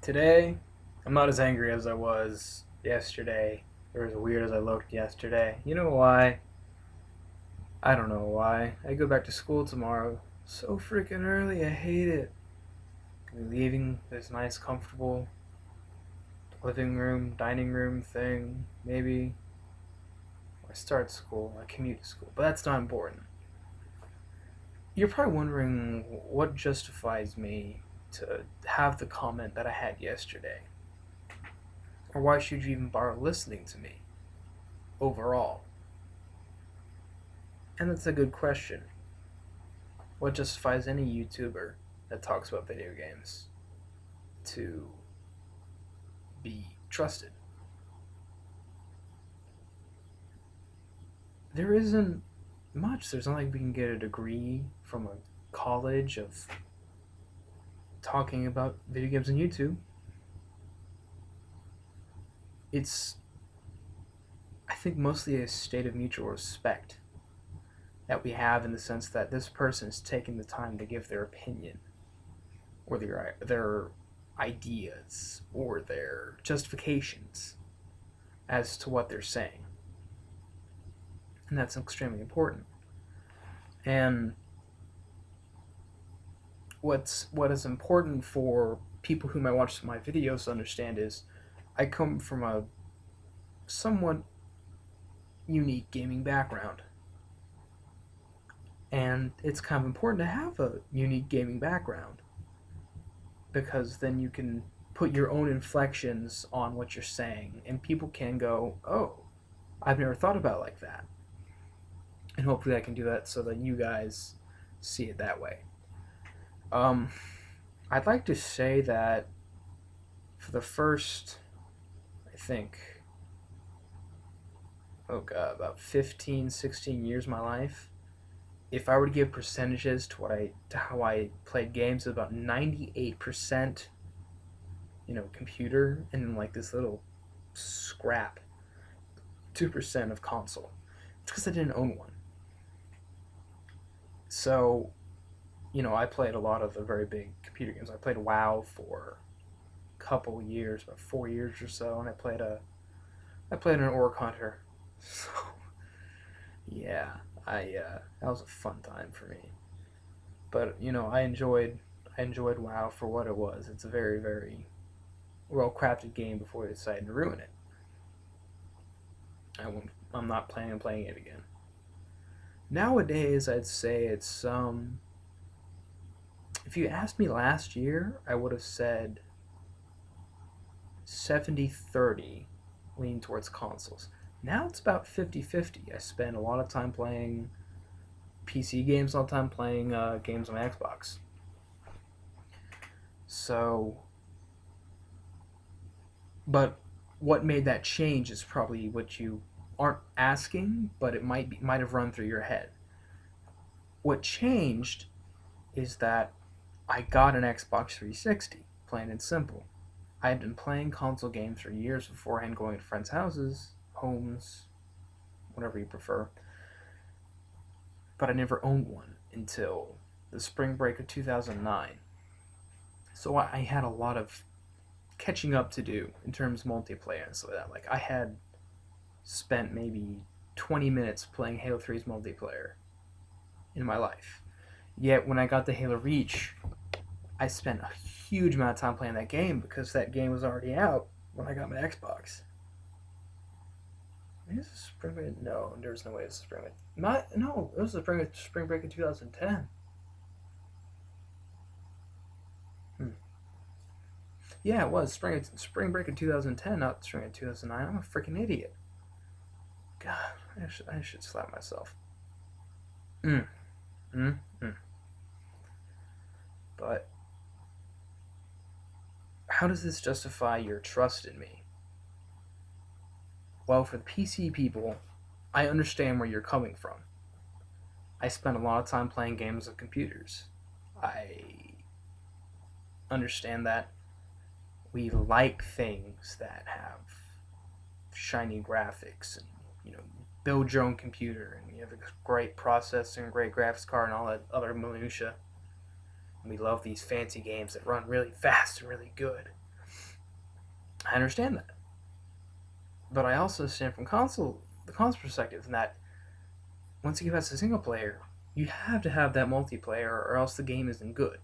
Today, I'm not as angry as I was yesterday, or as weird as I looked yesterday. You know why? I don't know why. I go back to school tomorrow so freaking early. I hate it. I'll be leaving this nice, comfortable living room, dining room thing, maybe. I start school, I commute to school, but that's not important. You're probably wondering what justifies me to have the comment that I had yesterday. Or why should you even bother listening to me overall? And that's a good question. What justifies any YouTuber that talks about video games to be trusted? There isn't much. There's not like we can get a degree from a college of talking about video games on YouTube. It's, I think, mostly a state of mutual respect that we have in the sense that this person is taking the time to give their opinion or their ideas or their justifications as to what they're saying. And that's extremely important. And what is important for people who might watch my videos to understand is I come from a somewhat unique gaming background. And it's kind of important to have a unique gaming background because then you can put your own inflections on what you're saying and people can go, "Oh, I've never thought about it like that." And hopefully I can do that so that you guys see it that way. Um, I'd like to say that for the first, I think, oh god, about 15, 16 years of my life, if I were to give percentages to how I played games, about 98%, computer, and then like this little scrap 2% of console. It's because I didn't own one. So, I played a lot of the very big computer games. I played WoW for a couple years, about 4 years or so, and I played an Orc Hunter. So yeah, that was a fun time for me. But I enjoyed WoW for what it was. It's a very very well crafted game before they decided to ruin it. I'm not planning on playing it again. Nowadays, I'd say it's if you asked me last year, I would have said 70-30 lean towards consoles. Now it's about 50-50. I spend a lot of time playing PC games, a lot of time playing games on Xbox. So, but what made that change is probably what you aren't asking, but it might have run through your head. What changed is that I got an Xbox 360, plain and simple. I had been playing console games for years beforehand, going to friends' houses, homes, whatever you prefer, but I never owned one until the spring break of 2009. So I had a lot of catching up to do in terms of multiplayer and stuff like that. Like I had spent maybe 20 minutes playing Halo 3's multiplayer in my life. Yet when I got to Halo Reach, I spent a huge amount of time playing that game because that game was already out when I got my Xbox. Maybe this is spring break. No, there's no way it's spring break. Not no, it was the spring break in 2010. Hmm. Yeah, it was spring break in 2010, not spring in 2009. I'm a freaking idiot. God, I should slap myself. Mm, mm. But how does this justify your trust in me? Well, for the PC people, I understand where you're coming from. I spend a lot of time playing games on computers. I understand that we like things that have shiny graphics and build your own computer and you have a great processor and great graphics card and all that other minutia. And we love these fancy games that run really fast and really good. I understand that, but I also stand from the console perspective in that once you give us a single player, you have to have that multiplayer, or else the game isn't good.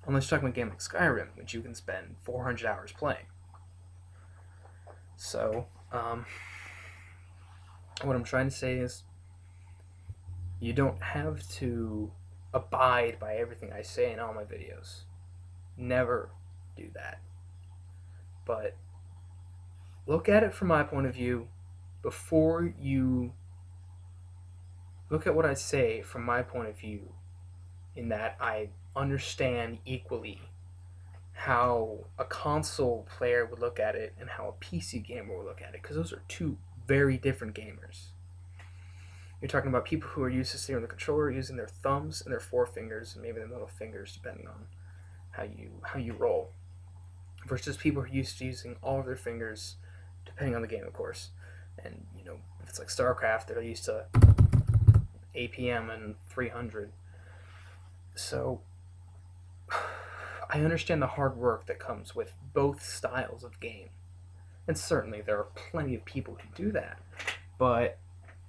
Unless you're talking about a game like Skyrim, which you can spend 400 hours playing. So, what I'm trying to say is, you don't have to abide by everything I say in all my videos. Never do that. But look at it from my point of view before you look at what I say from my point of view, in that I understand equally how a console player would look at it and how a PC gamer would look at it, because those are two very different gamers. You're talking about people who are used to sitting on the controller using their thumbs and their forefingers and maybe their middle fingers, depending on how you roll, versus people who are used to using all of their fingers, depending on the game, of course. And if it's like StarCraft, they're used to APM and 300. So I understand the hard work that comes with both styles of game, and certainly there are plenty of people who do that. But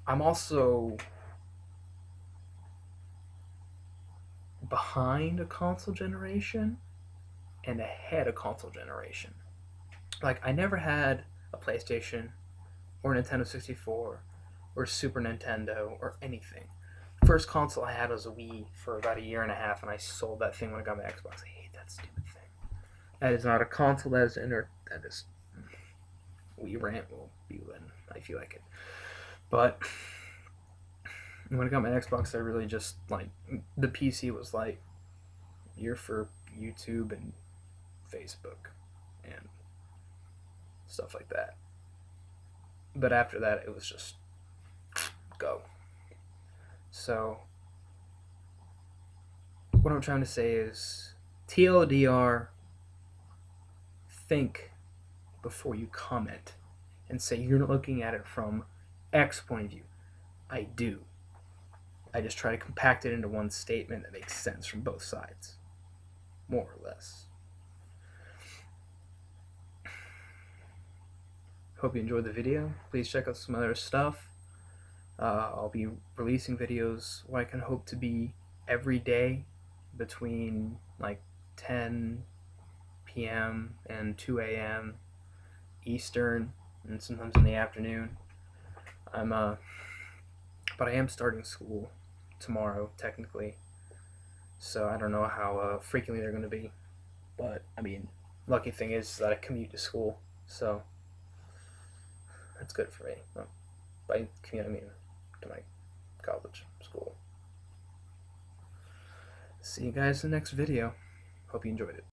I'm also behind a console generation and ahead of console generation. Like, I never had a PlayStation or Nintendo 64 or Super Nintendo or anything. First console I had was a Wii for about a year and a half, and I sold that thing when I got my Xbox. I hate that stupid thing. That is not a console. That is Wii rant will be when I feel like it. But when I got my Xbox, I really just like the PC was like, you're for YouTube and Facebook and stuff like that. But after that, it was just go. So what I'm trying to say is, TLDR, think before you comment and say you're not looking at it from X point of view. I do. I just try to compact it into one statement that makes sense from both sides, more or less. Hope you enjoyed the video. Please check out some other stuff. I'll be releasing videos what I can hope to be every day between like 10 p.m. and 2 a.m. Eastern, and sometimes in the afternoon. But I am starting school tomorrow, technically, so I don't know how frequently they're going to be. But I mean, lucky thing is that I commute to school, so that's good for me. Well, by commute, I mean to my college, school. See you guys in the next video. Hope you enjoyed it.